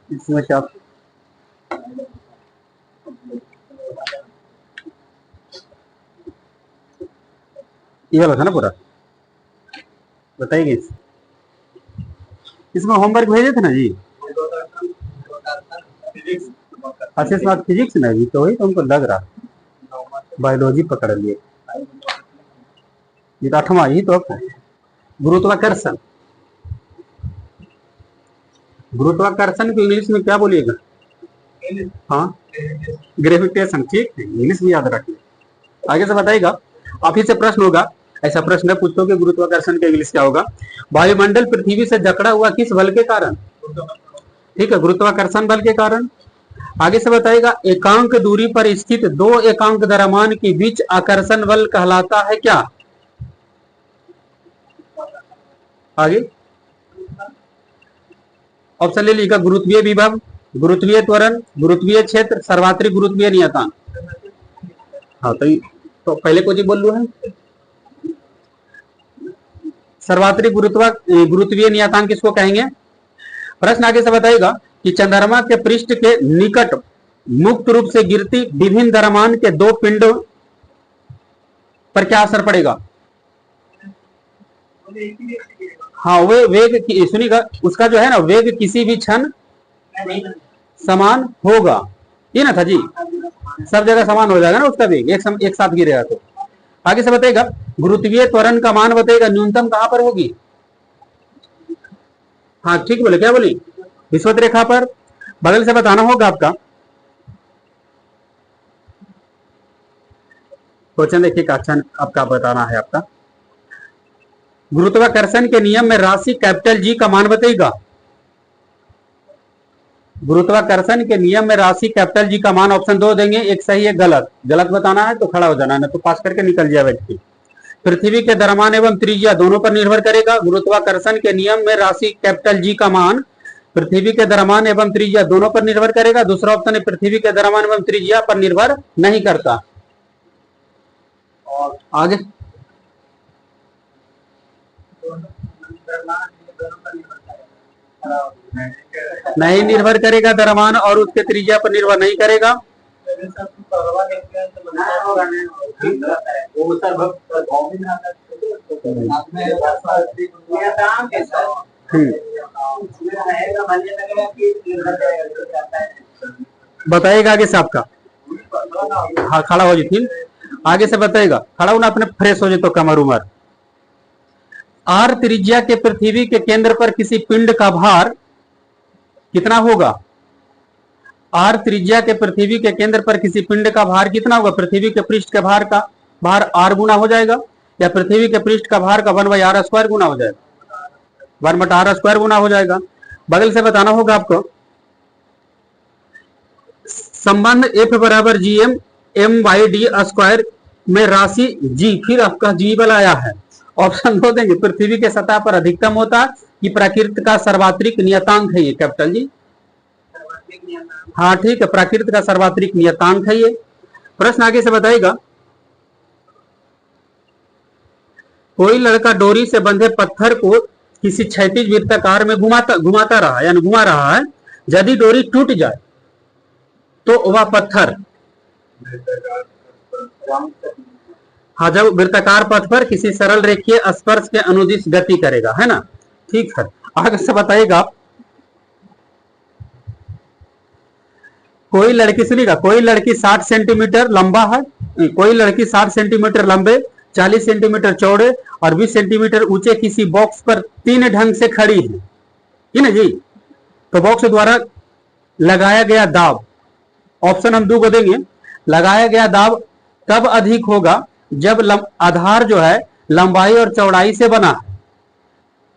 इसमें क्या ये वाला था ना पूरा, बताइए। इसमें होमवर्क भेजे थे ना जी। अच्छा इसमें फिजिक्स में भी तो वही तो हमको लग रहा, बायोलॉजी पकड़ लिए। ये तो 8वां ही तो आपको गुरुत्वाकर्षण। गुरुत्वाकर्षण को इंग्लिश में क्या बोलिएगा? हाँ, ग्रेविटेशन। ठीक है, इंग्लिश भी याद रखिए। आगे से बताइएगा, आप ही से प्रश्न होगा। ऐसा प्रश्न है, पूछो कि गुरुत्वाकर्षण का इंग्लिश क्या होगा। वायुमंडल पृथ्वी से जकड़ा हुआ किस बल के कारण? ठीक है, गुरुत्वाकर्षण बल के कारण। आगे से बताइएगा, एकांक दूरी पर स्थित दो एकांक द्रव्यमान के बीच आकर्षण बल कहलाता है क्या? आगे ऑप्शन ले लीजिएगा, गुरुत्वीय विभव, गुरुत्वीय त्वरण, गुरुत्वीय क्षेत्र, सर्वात्रिक गुरुत्वीय नियतांक। हाँ तो पहले को जी बोल लो है, सर्वात्रिक गुरुत्वीय नियतांक किसको कहेंगे? प्रश्न आगे से बताएगा कि चंद्रमा के पृष्ठ के निकट मुक्त रूप से गिरती विभिन्न द्रव्यमान के दो पिंडों पर क्या असर पड़ेगा? हाँ, वे वेग सुनिएगा, उसका जो है ना वेग किसी भी क्षण समान होगा। ये ना था जी, सब जगह समान हो जाएगा ना उसका वेग, एक साथ गिरेगा तो। आगे से बताएगा, गुरुत्वीय त्वरण का मान बताएगा न्यूनतम कहां पर होगी? हाँ ठीक बोले, क्या बोली? विषुवत रेखा पर। बगल से बताना होगा आपका क्वेश्चन, देखिए अच्छा आपका बताना है आपका। गुरुत्वाकर्षण के नियम में राशि कैपिटल जी का मान बताइएगा। गुरुत्वाकर्षण के नियम में राशि कैपिटल जी का मान ऑप्शन 2 देंगे, एक सही एक गलत। गलत बताना है तो खड़ा हो जाना है, ना तो पास करके निकल जाए व्यक्ति। पृथ्वी के द्रव्यमान एवं त्रिज्या दोनों पर निर्भर करेगा। गुरुत्वाकर्षण के नियम में राशि कैपिटल जी का मान पृथ्वी के द्रव्यमान एवं त्रिज्या दोनों पर निर्भर करेगा। दूसरा ऑप्शन है पृथ्वी के द्रव्यमान एवं त्रिज्या पर निर्भर नहीं करता। और आगे नहीं निर्भर करेगा, द्रव्यमान और उसके त्रिज्या पर निर्भर नहीं करेगा। बताइएगा आगे से आपका। हाँ खड़ा हो जाती, आगे से बताइएगा, खड़ा होना अपने फ्रेश हो जाए तो कमर उमर। आर त्रिज्या के पृथ्वी के केंद्र पर किसी पिंड का भार कितना होगा? आर त्रिज्या के पृथ्वी के केंद्र पर किसी पिंड का भार कितना होगा? पृथ्वी के पृष्ठ के भार का भार आर गुना हो जाएगा, या पृथ्वी के पृष्ठ का भार का 1/r² गुना हो जाएगा, 1/r² गुना हो जाएगा। बगल से बताना होगा आपको, संबंध F बराबर GM M/d² में राशि G, फिर आपका G बल आया है। ऑप्शन 2 देंगे, पृथ्वी के सतह पर अधिकतम होता कि प्राकृत का सर्वात्रिक नियतांक है ये कैपिटल जी। हाँ ठीक है, प्राकृत का सर्वात्रिक नियतांक है ये। प्रश्न आगे से बताएगा, कोई लड़का डोरी से बंधे पत्थर को किसी क्षैतिज वृत्ताकार में घुमाता रहा, यानी घुमा रहा है। यदि डोरी टूट जाए तो वह पत्थर, हाँ, जब वृत्ताकार पथ पर किसी सरल रेखीय स्पर्श के अनुदिश गति करेगा, है ना। ठीक है, आगे से बताइएगा, कोई लड़की, सुनिएगा, कोई लड़की 60 सेंटीमीटर लंबा है, कोई लड़की 60 सेंटीमीटर लंबे, 40 सेंटीमीटर चौड़े और 20 सेंटीमीटर ऊंचे किसी बॉक्स पर 3 ढंग से खड़ी है ना जी। तो बॉक्स द्वारा लगाया गया दाब, ऑप्शन हम 2 को देंगे। लगाया गया दाब तब अधिक होगा जब आधार जो है लंबाई और चौड़ाई से बना है,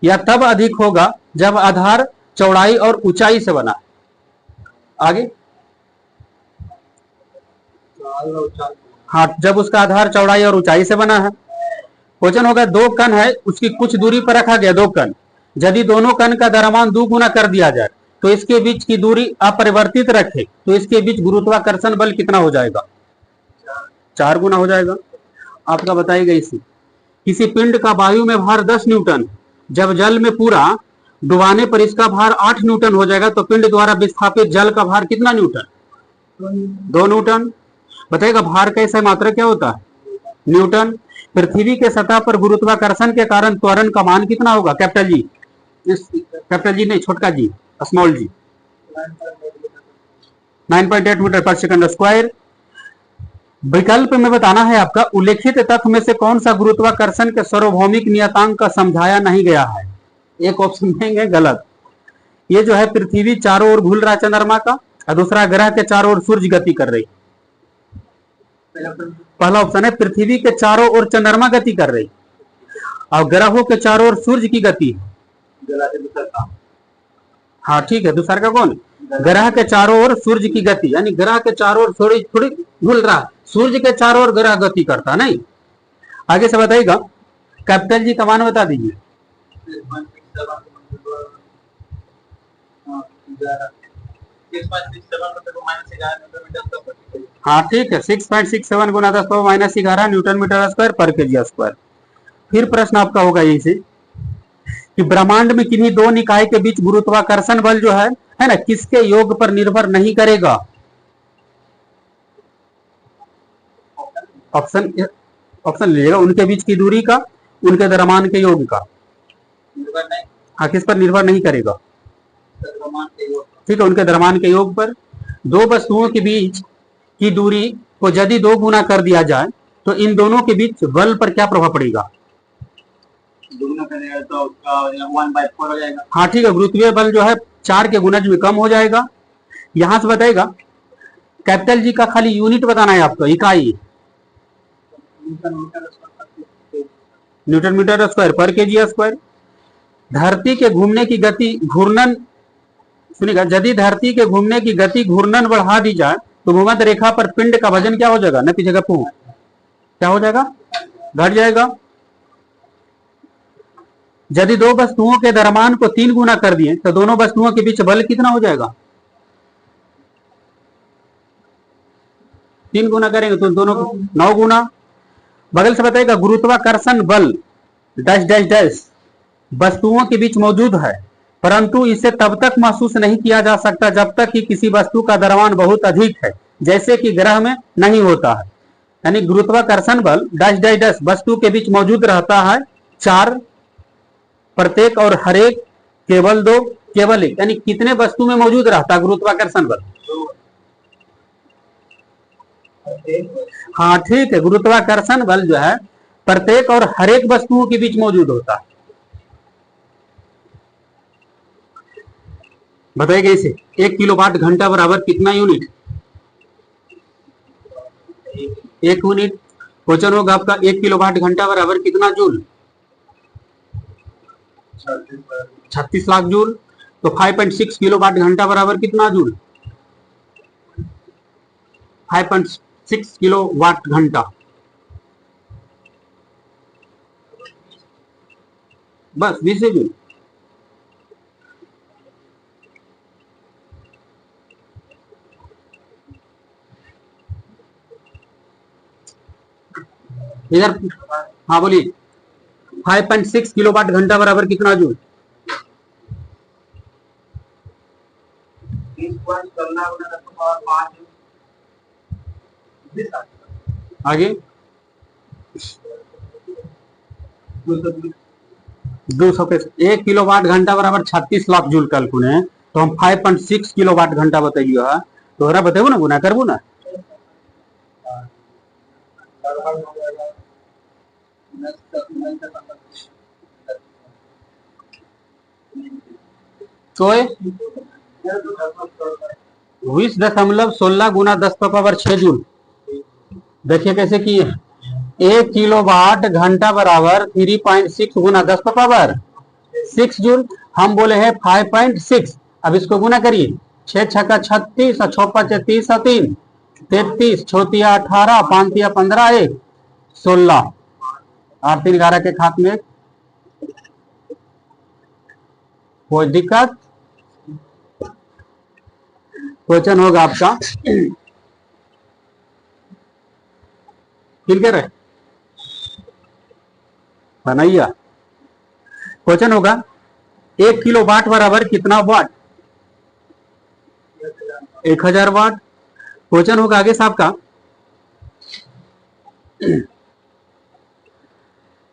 या तब अधिक होगा जब आधार चौड़ाई और ऊंचाई से बना है। आगे, हाँ, जब उसका आधार चौड़ाई और ऊंचाई से बना है। क्वेश्चन होगा, 2 कण है, उसकी कुछ दूरी पर रखा गया 2 कण, यदि दोनों कण का द्रव्यमान 2 गुना कर दिया जाए तो इसके बीच की दूरी अपरिवर्तित रखे तो इसके बीच गुरुत्वाकर्षण बल कितना हो जाएगा? 4 गुना हो जाएगा। आपका बताइएगा, इसी किसी पिंड का वायु में भार 10 न्यूटन, जब जल में पूरा डुबाने पर इसका भार 8 न्यूटन हो जाएगा, तो पिंड द्वारा विस्थापित जल का भार कितना न्यूटन? 2 न्यूटन। बताइएगा भार का ऐसा मात्रा क्या होता है? न्यूटन। पृथ्वी के सतह पर गुरुत्वाकर्षण के कारण त्वरण का मान कितना होगा? कैपिटल जी, कैपिटल जी नहीं, छोटका जी, स्मॉल जी। 9.8 मीटर पर सेकंड स्क्वायर। विकल्प में बताना है आपका, उल्लेखित तथ्य में से कौन सा गुरुत्वाकर्षण के सार्वभौमिक नियतांक का समझाया नहीं गया है? एक ऑप्शन देंगे गलत। ये जो है पृथ्वी चारों ओर घूम रहा है चंद्रमा का, और दूसरा ग्रह के चारों ओर सूर्य गति कर रही। पहला ऑप्शन है पृथ्वी के चारों ओर चंद्रमा गति कर रही, और ग्रहों के चारों ओर सूर्य की गति। हाँ ठीक है, दूसरा का कौन? ग्रह के चारों ओर सूर्य की गति, यानी ग्रह के चारों ओर थोड़ी थोड़ी घूम रहा, सूर्य के चारों ओर ग्रह गति करता नहीं। आगे से बताइएगा, कैपिटल जी का मान बता दीजिए। हाँ ठीक है, 6.67 गुना 10⁻⁻11 न्यूटन मीटर स्क्वायर पर केजी स्क्वायर। फिर प्रश्न आपका होगा यही से कि ब्रह्मांड में किन्हीं दो निकाय के बीच गुरुत्वाकर्षण बल जो है ना, किसके योग पर निर्भर नहीं करेगा? ऑप्शन ऑप्शन लीजिएगा, उनके बीच की दूरी का, उनके द्रव्यमान के योग का। हाँ, किस पर निर्भर नहीं करेगा? ठीक है, उनके द्रव्यमान के योग पर। दो वस्तुओं के बीच की दूरी को यदि 2 गुना कर दिया जाए तो इन दोनों के बीच बल पर क्या प्रभाव पड़ेगा? तो उसका 1/4 हो जाएगा। हाँ ठीक है, गुरुत्वीय बल जो है 4 के गुणज में कम हो जाएगा। यहां से बताएगा, कैपिटल जी का खाली यूनिट बताना है आपको, इकाई। न्यूटन मीटर स्क्वायर पर केजी स्क्वायर। धरती के घूमने की गति घूर्णन, सुनिएगा, यदि धरती के घूमने की गति घूर्णन बढ़ा दी जाए तो भूमध्य रेखा पर पिंड का वजन क्या हो जाएगा? न पीछे का क्या हो जाएगा? घट जाएगा। यदि दो वस्तुओं के द्रव्यमान को 3 गुना कर दिए तो दोनों वस्तुओं के बीच बल कितना हो जाएगा? 3 गुना करेंगे तो दोनों 9 गुना। बगल से बताएगा, गुरुत्वाकर्षण बल डैश डैश डैश वस्तुओं के बीच मौजूद है, परंतु इसे तब तक महसूस नहीं किया जा सकता जब तक कि किसी वस्तु का द्रव्यमान बहुत अधिक है, जैसे कि ग्रह में नहीं होता है। यानी गुरुत्वाकर्षण बल डैश डैश डैश वस्तु के बीच मौजूद रहता है 4, प्रत्येक और हर एक केवल 2, केवल 1, यानी कितने वस्तु में मौजूद रहता है गुरुत्वाकर्षण बल? हाँ ठीक है, गुरुत्वाकर्षण बल जो है प्रत्येक और हर एक वस्तुओं के बीच मौजूद होता है। बताइए इसे, 1 किलोवाट घंटा बराबर कितना यूनिट? 1 यूनिट। क्वेश्चन होगा आपका, 1 किलोवाट घंटा बराबर कितना जूल? 36 लाख जूल। तो 5.6 किलोवाट घंटा बराबर कितना जूल? 5.6 किलोवाट घंटा। बस 20 जूल। इधर हाँ बोलिए, 5.6 किलोवाट घंटा बराबर कितना जूल? आगे 200 पे 1 किलोवाट घंटा बराबर 36 लाख जूल कैलकुलेट है, तो हम 5.6 किलोवाट घंटा बताइए है, तोहरा बताबू ना, गुना करबू ना। तो 20.16 गुना 10⁻6 जूल। देखिए कैसे किए, 1 किलोवाट घंटा बराबर 3.6 गुना 10⁻6 जूल। हम बोले हैं 5.6, अब इसको गुना करिए, 6 छक्का 36 और 6 5 30 और 3 33, 6 18, 5 15, 1 16, 8 3 11 के खात में। कोई दिक्कत? क्वेश्चन होगा आपका, क्लियर है? बनाइए। क्वेश्चन होगा, 1 किलो वाट बराबर कितना वाट? 1000 वाट। क्वेश्चन होगा आगे साहब का,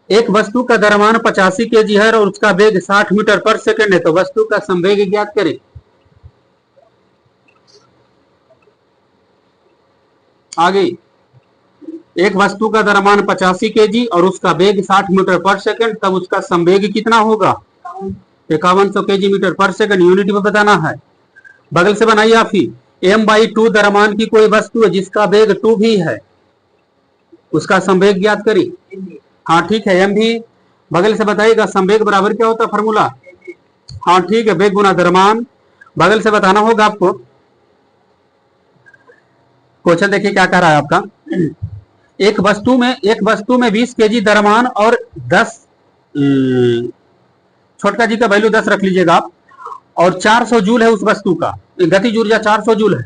एक वस्तु का द्रव्यमान 85 केजी है और उसका वेग 60 मीटर पर सेकंड है, तो वस्तु का संवेग ज्ञात करें। आगे, एक वस्तु का द्रव्यमान 85 केजी और उसका वेग 60 मीटर पर सेकंड, तब उसका संवेग कितना होगा? 5100 केजी मीटर पर सेकंड। यूनिट में बताना है। बगल से बनाइए आप ही, m/2 द्रव्यमान की कोई वस्तु है जिसका वेग 2 भी है, उसका संवेग ज्ञात करिए। हाँ ठीक है, m भी। बगल से बताइएगा संवेग बराबर क्या होता है फॉर्मूला? हाँ ठीक है, वेग गुना द्रव्यमान। बगल से बताना होगा आपको। क्वेश्चन देखिए क्या कह रहा है आपका, एक वस्तु में 20 केजी द्रव्यमान और 10 छोटका जी का वैल्यू 10 रख लीजिएगा आप, और 400 जूल है उस वस्तु का, गतिज ऊर्जा 400 जूल है,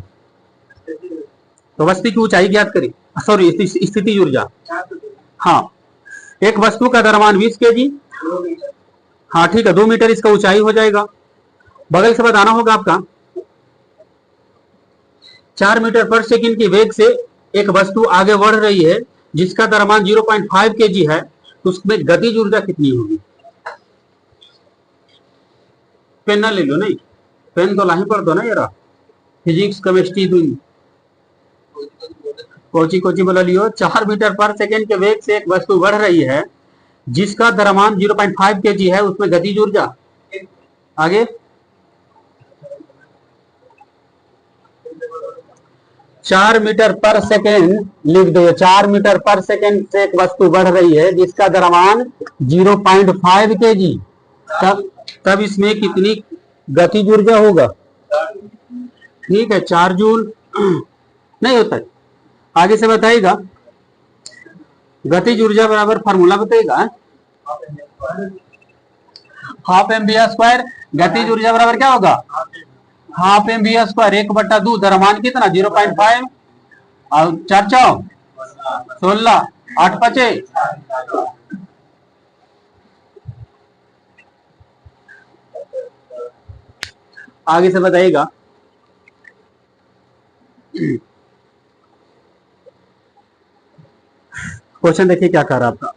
तो वस्तु की ऊंचाई ज्ञात करिए। सॉरी, स्थिति ऊर्जा। हाँ, एक वस्तु का द्रव्यमान 20 केजी, हाँ ठीक है, 2 मीटर इसका ऊंचाई हो जाएगा। बगल से बताना होगा आपका, 4 मीटर पर सेकंड की वेग से एक वस्तु आगे बढ़ रही है जिसका द्रव्यमान 0.5 केजी है, तो उसमें गतिज ऊर्जा कितनी होगी? पेन ना ले लो, नहीं पेन तो लाही पड़ दो ना यार, फिजिक्स केमिस्ट्री दोनों कोची कोची बोला लियो। 4 मीटर पर सेकंड के वेग से एक वस्तु बढ़ रही है जिसका द्रव्यमान 0.5 केजी है, उसमें गतिज ऊर्जा। आगे, 4 मीटर पर सेकेंड लिख दो। 4 मीटर पर सेकेंड से एक वस्तु बढ़ रही है जिसका द्रव्यमान 0.5 केजी, तब इसमें कितनी गतिज ऊर्जा होगा? ठीक है, 4 जूल नहीं होता है। आगे से बताइएगा, गतिज ऊर्जा बराबर फार्मूला बताइएगा। Half mv²। गतिज ऊर्जा बराबर क्या होगा? Half mv², 1/2। द्रव्यमान कितना? 0.5 और 4 4 16, 8 5। आगे से बताइएगा, क्वेश्चन देखिए क्या कर रहा है आपका,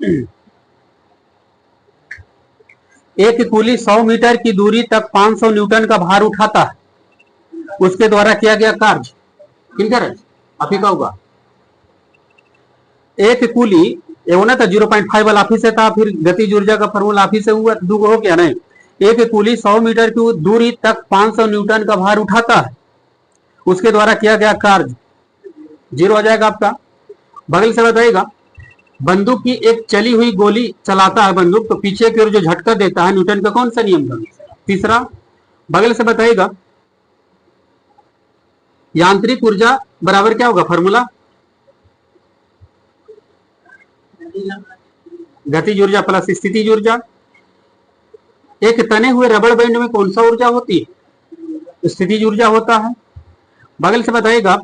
एक कूली 100 मीटर की दूरी तक 500 न्यूटन का भार उठाता है, उसके द्वारा किया गया कार्य किनका है? आप ही का होगा। एक कूली एवं ना था 0.5 वाला ऑफिस से था, फिर गतिज ऊर्जा का फॉर्मूला ऑफिस से हुआ, दो हो गया नहीं। एक कूली 100 मीटर की दूरी तक 500 न्यूटन का भार उठाता है, उसके द्वारा किया गया कार्य 0 हो जाएगा आपका। बगल से बताइएगा, बंदूक की एक चली हुई गोली चलाता है बंदूक, तो पीछे की ओर जो झटका देता है न्यूटन का कौन सा नियम था? तीसरा। बगल से बताइएगा, यांत्रिक ऊर्जा बराबर क्या होगा फॉर्मूला? गतिज ऊर्जा प्लस स्थितिज ऊर्जा। एक तने हुए रबड़ बैंड में कौन सा ऊर्जा होती है? स्थितिज ऊर्जा होता है। बगल से बताइएगा,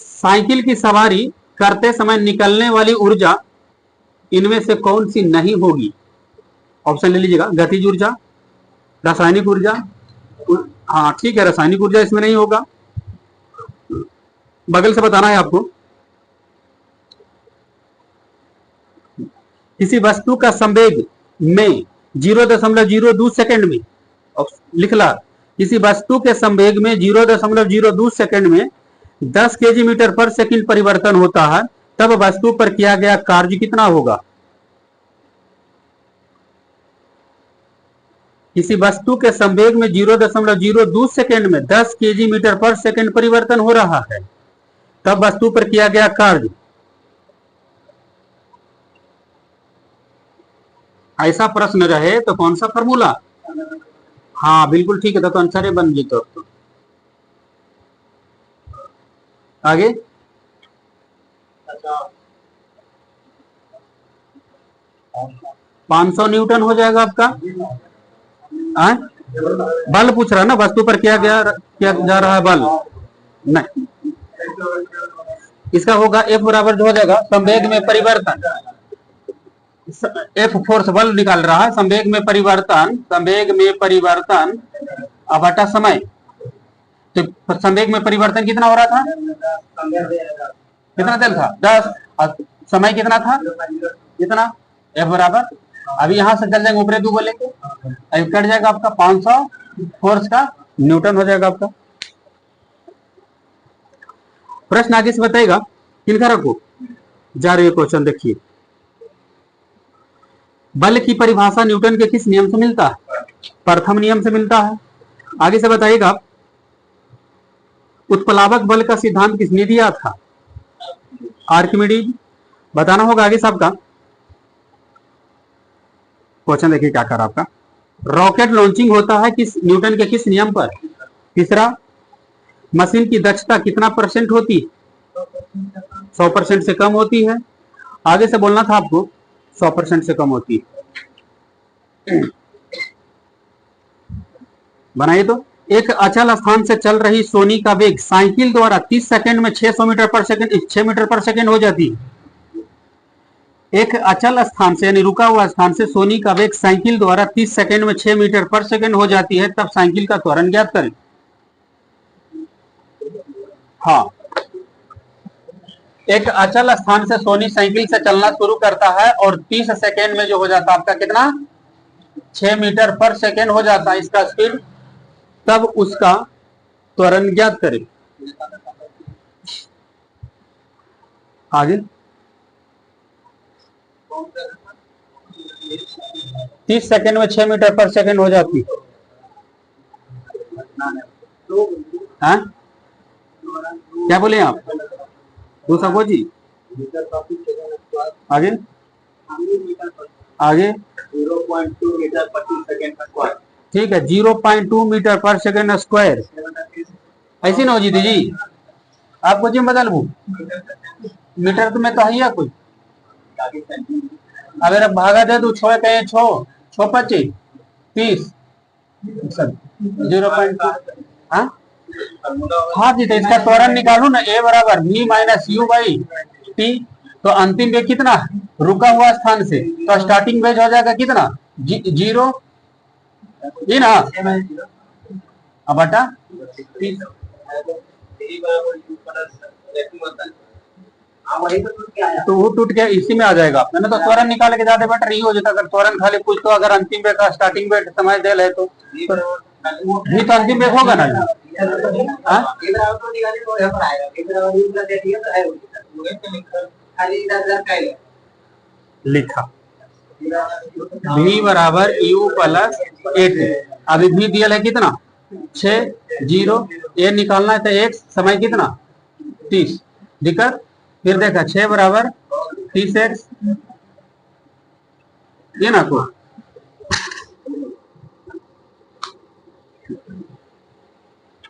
साइकिल की सवारी करते समय निकलने वाली ऊर्जा इनमें से कौन सी नहीं होगी? ऑप्शन ले लीजिएगा, गतिज ऊर्जा, रासायनिक ऊर्जा। हाँ ठीक है, रासायनिक ऊर्जा इसमें नहीं होगा। बगल से बताना है आपको, किसी वस्तु का संवेग में 0.02 सेकंड में, लिखला, किसी वस्तु के संवेग में 0.02 सेकंड में 10 केजी मीटर पर सेकंड परिवर्तन होता है, तब वस्तु पर किया गया कार्य कितना होगा? किसी वस्तु के संवेग में 0.02 सेकंड में 10 केजी मीटर पर सेकंड परिवर्तन हो रहा है, तब वस्तु पर किया गया कार्य। ऐसा प्रश्न रहे तो कौन सा फॉर्मूला? हाँ बिल्कुल ठीक है, तो आंसर बन गई। तो आगे, पांच 500 न्यूटन हो जाएगा आपका। बल पूछ रहा है ना, वस्तु पर किया जा रहा है बल नहीं। इसका होगा F बराबर जो हो जाएगा संवेग में परिवर्तन, एफ फोर्स बल निकाल रहा है, संवेग में परिवर्तन बटा समय। तो संवेग में परिवर्तन कितना हो रहा था, कितना देर था 10, और समय कितना था कितना, एफ बराबर, अभी यहां से चल जाएंगे ऊपरे दो बोलेंगे, अभी कट जाएगा आपका 500 फोर्स का न्यूटन हो जाएगा आपका। प्रश्न आगे से बताएगा, किनका रखो जा रही है क्वेश्चन, देखिए बल की परिभाषा न्यूटन के किस नियम से मिलता है, प्रथम नियम से मिलता है। आगे से बताइएगा, उत्प्लावक बल का सिद्धांत किसने दिया था, आर्किमिडीज। बताना होगा आगे सबका क्वेश्चन, देखिए क्या कर आपका। रॉकेट लॉन्चिंग होता है किस न्यूटन के किस नियम पर। तीसरा, मशीन की दक्षता कितना परसेंट होती है, 100% से कम होती है। आगे से बोलना था आपको, 100% से कम होती है। बनाइए तो, एक अचल स्थान से चल रही सोनी का वेग साइकिल द्वारा 30 सेकंड में 600 मीटर पर सेकंड 6 मीटर पर सेकंड हो जाती है। एक अचल स्थान से यानी रुका हुआ स्थान से सोनी का वेग साइकिल द्वारा 30 सेकंड में 6 मीटर पर सेकंड हो जाती है, तब साइकिल का त्वरण ज्ञात करें। हाँ, एक अचल स्थान से सोनी साइकिल से चलना शुरू करता है और 30 सेकंड में जो हो जाता है आपका कितना, 6 मीटर पर सेकंड हो जाता है इसका स्पीड, तब उसका त्वरण ज्ञात करें। आगे 30 सेकंड में 6 मीटर पर सेकंड हो जाती है। हाँ? क्या बोले आप, दूसरा को जी, आगे आगे 0.2 मीटर प्रति सेकंड स्क्वायर, ठीक है, 0.2 मीटर पर सेकंड स्क्वायर। ऐसी ना हो जीती जी, आपको जी बदल वो मीटर तो में तो है कोई, अगर अब भागा दे तो 6 कहे 6 6 25 30 0.2। हाँ जी, तो इसका त्वरण निकालू ना, ए बराबर v minus you by T. तो अंतिम वेग कितना, रुका हुआ स्थान से, तो स्टार्टिंग वेग हो जाएगा कितना, 0 ये ना, अब बटा तो वो टूट गया, इसी में आ जाएगा। मैंने तो त्वरण निकाल के ज्यादा बेटर ही हो जाता, अगर त्वरण खाली पूछ तो, अगर अंतिम वेग का स्टार्टिंग वेग समझ दे ले तो भी तो अंतिम वेग होगा ना। लिखा v बराबर u प्लस 8, अभी v दिया है कितना 6 0, ये निकालना है तो एक समय कितना 30 दिक्कत, फिर देखा 6 बराबर 30x, ये ना को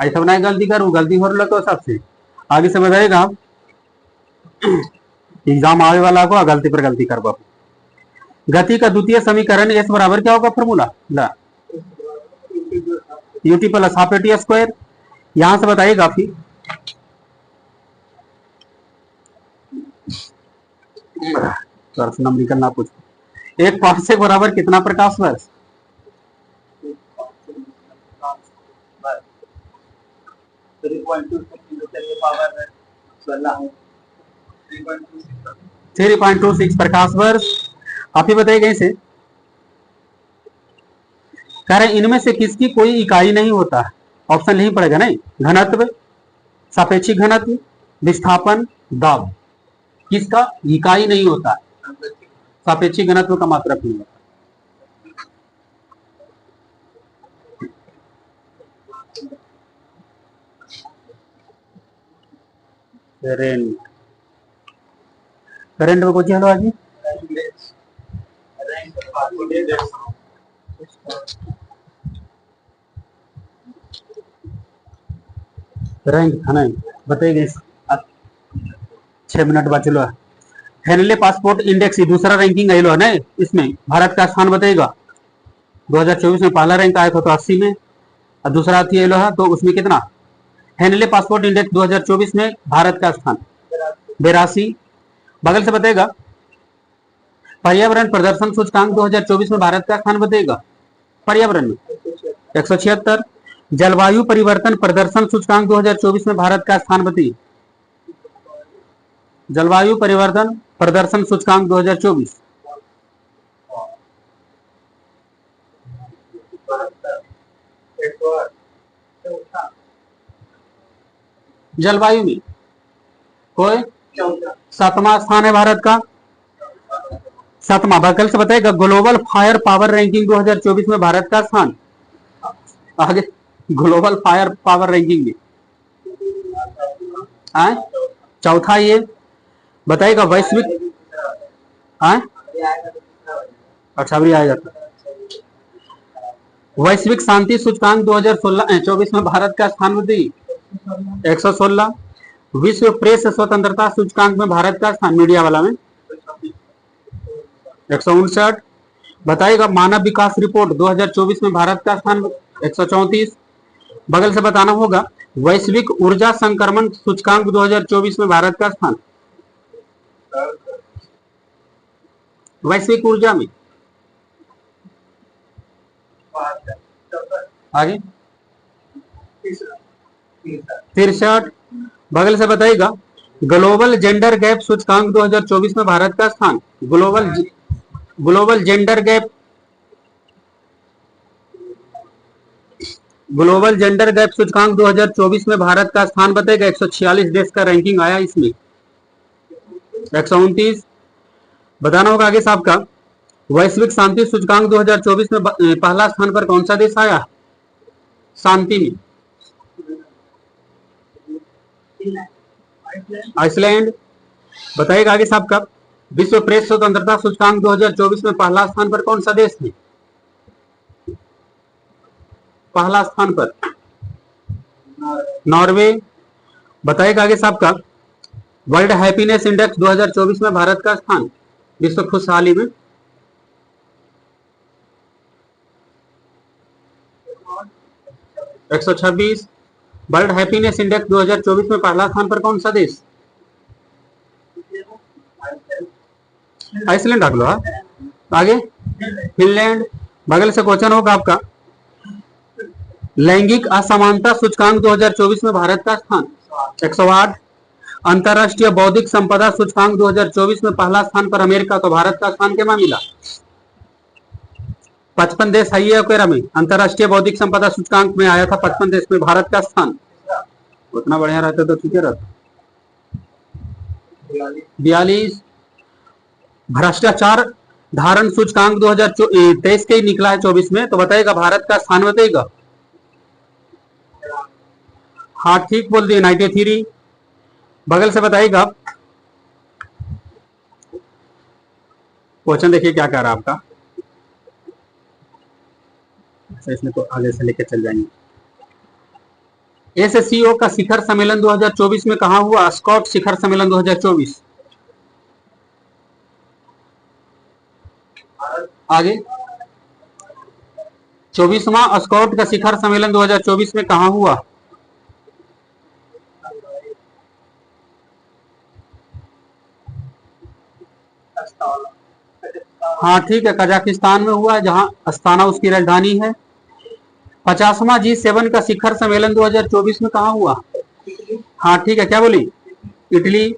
ऐसा बनाए, गलती करूं गलती हो रहा तो सबसे आगे से बताएगा एग्जाम आवे वाला को गलती पर गलती कर बाबू। गति का द्वितीय समीकरण एस बराबर क्या होगा, फॉर्मूला ला ut plus half at square. यहां से बताइएगा फिर नंबर निकलना पूछ, एक पार्सेक बराबर कितना प्रकाश वर्ष, थ्री 3.26 प्रकाश वर्ष। आप ही बताइए कैसे, कह रहे इनमें से किसकी कोई इकाई नहीं होता, ऑप्शन नहीं पड़ेगा नहीं, घनत्व, सापेक्षिक घनत्व, विस्थापन, दाब, किसका इकाई नहीं होता, सापेक्षिक घनत्व का मात्रक नहीं होता। करंट, करंट में कुछ हेलो आज रैंक है ना, बताइए 6 मिनट बाद चलो। हेनले पासपोर्ट इंडेक्स दूसरा रैंकिंग आयलो है ना, इसमें भारत का स्थान बताएगा। 2024 में पहला रैंक आया था तो 80 में, और दूसरा थी आयलो है तो उसमें कितना, हेनले पासपोर्ट इंडेक्स 2024 में भारत का स्थान 82। बगल से बताएगा पर्यावरण प्रदर्शन सूचकांक 2024 में भारत का स्थान बताएगा। पर्यावरण में 176। जलवायु परिवर्तन प्रदर्शन सूचकांक 2024 में भारत का स्थान बताइए। जलवायु परिवर्तन प्रदर्शन सूचकांक 2024 जलवायु में कोई 7वां स्थान है भारत का। 7वां बकल से बताएगा। ग्लोबल फायर पावर रैंकिंग 2024 में भारत का स्थान। आगे ग्लोबल फायर पावर रैंकिंग में चौथा ये बताएगा। वैश्विक अच्छा भी आएगा। वैश्विक शांति सूचकांक 2024 में भारत का स्थान बताइए। 116। विश्व प्रेस स्वतंत्रता सूचकांक में भारत का स्थान मीडिया वाला में 159। बताइएगा। मानव विकास रिपोर्ट 2024 में भारत का स्थान 134। बगल से बताना होगा। वैश्विक ऊर्जा संक्रमण सूचकांक 2024 में भारत का स्थान। वैश्विक ऊर्जा में आगे 63। बगल से बताइएगा। ग्लोबल जेंडर गैप सूचकांक 2024 में भारत का स्थान। ग्लोबल जेंडर गैप सूचकांक 2024 में भारत का स्थान बताएगा। 146 देश का रैंकिंग आया इसमें। 129। बताना होगा आगे साहब का। वैश्विक शांति सूचकांक 2024 में पहला स्थान पर कौन सा देश आया शांति में? आइसलैंड। बताइएगा आगे साहब का। विश्व प्रेस स्वतंत्रता सूचकांक 2024 में पहला स्थान पर कौन सा देश है? पहला स्थान पर नॉर्वे। बताइएगा आगे साहब का। वर्ल्ड हैप्पीनेस इंडेक्स 2024 में भारत का स्थान विश्व खुशहाली में 126। वर्ल्ड हैप्पीनेस इंडेक्स 2024 में पहला स्थान पर कौन सा देश? आइसलैंड रख लो। आगे फिनलैंड। बगल से क्वेश्चन होगा आपका। लैंगिक असमानता सूचकांक 2024 में भारत का स्थान 108। अंतरराष्ट्रीय बौद्धिक संपदा सूचकांक 2024 में पहला स्थान पर अमेरिका, तो भारत का स्थान क्या मिला? 55 देश है ये ओकेरा में। अंतरराष्ट्रीय बौद्धिक संपदा सूचकांक में आया था 55 देश में भारत का स्थान। उतना बढ़िया रहता तो ठीक है रहता। 42। भ्रष्टाचार धारण सूचकांक 2023 के ही निकला है 24 में, तो बताइएगा भारत का स्थान बताइएगा। हाँ ठीक बोल दिए 93। बगल से बताइएगा। क्वेश्चन देखिए क्या कह रहा है आपका। इसमें तो आगे से लेकर चल जाएंगे। एससीओ का शिखर सम्मेलन 2024 में कहां हुआ? स्कॉट शिखर सम्मेलन 2024। आगे 24वां स्कॉट का शिखर सम्मेलन 2024 में कहां हुआ? हाँ ठीक है, कजाकिस्तान में हुआ, जहां अस्ताना उसकी राजधानी है। 50वां G7 का शिखर सम्मेलन 2024 में कहां हुआ? हाँ ठीक है, क्या बोली? इटली।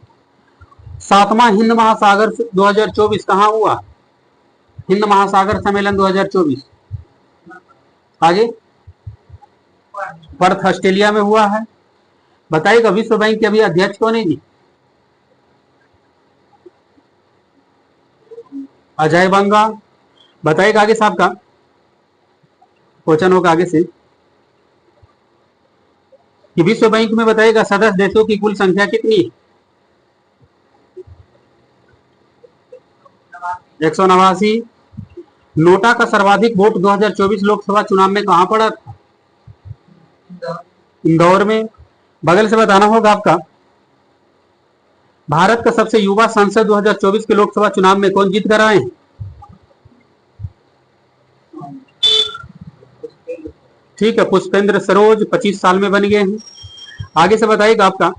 7वां हिंद महासागर 2024 कहां हुआ? हिंद महासागर सम्मेलन 2024। आगे पर्थ ऑस्ट्रेलिया में हुआ है। बताइएगा विश्व बैंक के अभी अध्यक्ष कौन है जी? अजय बंगा। बताइएगा आगे साहब का। क्वेश्चन होगा आगे से कि विश्व बैंक में बताइएगा सदस्य देशों की कुल संख्या कितनी है? 189। नोटा का सर्वाधिक वोट 2024 लोकसभा चुनाव में कहां पड़ा था? इंदौर में। बगल से बताना होगा आपका। भारत का सबसे युवा सांसद 2024 के लोकसभा चुनाव में कौन जीत कर आए हैं? ठीक है, पुष्पेंद्र सरोज 25 साल में बन गए हैं। आगे से बताइएगा आपका।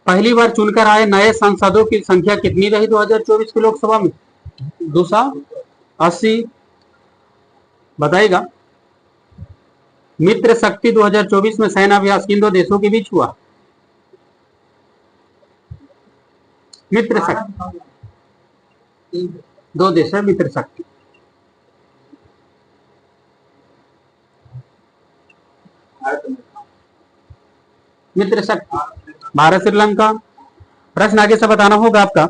पहली बार चुनकर आए नए सांसदों की संख्या कितनी रही 2024 की लोकसभा में? 280। बताइएगा। मित्र शक्ति 2024 में सेनाभ्यास किन दो देशों के बीच हुआ? मित्र शक्ति दो देश है मित्र शक्ति। मित्र शक्ति भारत श्रीलंका। प्रश्न आगे से बताना होगा आपका।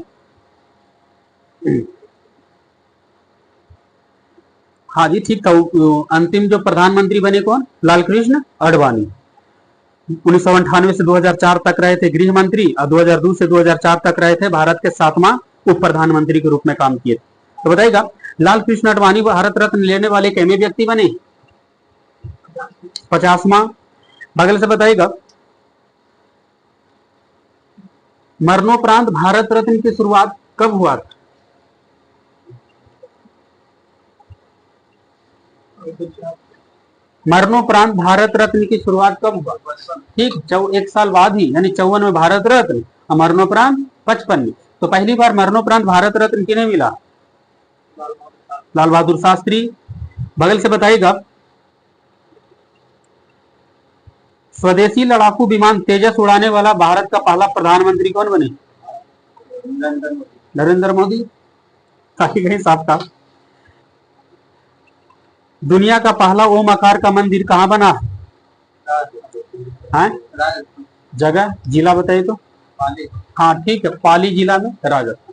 हाँ जी ठीक था। अंतिम जो प्रधानमंत्री बने कौन? लालकृष्ण आडवाणी। 1998 से 2004 तक रहे थे गृह मंत्री और 2002 से 2004 तक रहे थे भारत के 7वां उप प्रधानमंत्री के रूप में काम किए। तो बताइएगा लालकृष्ण आडवाणी भारत रत्न लेने वाले कैमे व्यक्ति बने? 50वां। बगल से बताइएगा मरणोपरांत भारत रत्न की शुरुआत कब हुआ था? मरणोपरांत भारत रत्न की शुरुआत कब हुआ? ठीक, 1 साल बाद ही, यानी 54 में भारत रत्न और मरणोपरांत 55 में। तो पहली बार मरणोपरांत भारत रत्न किन्हें मिला? लाल बहादुर शास्त्री। बगल से बताइएगा स्वदेशी लड़ाकू विमान तेजस उड़ाने वाला भारत का पहला प्रधानमंत्री कौन बने? नरेंद्र मोदी। काफी कहीं साफ था। दुनिया का पहला ओम आकार का मंदिर कहाँ बना है? जगह जिला बताइए तो। हाँ ठीक है, पाली जिला में, राजस्थान।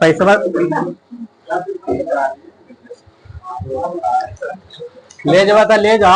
पैसा ले जा, ले जा।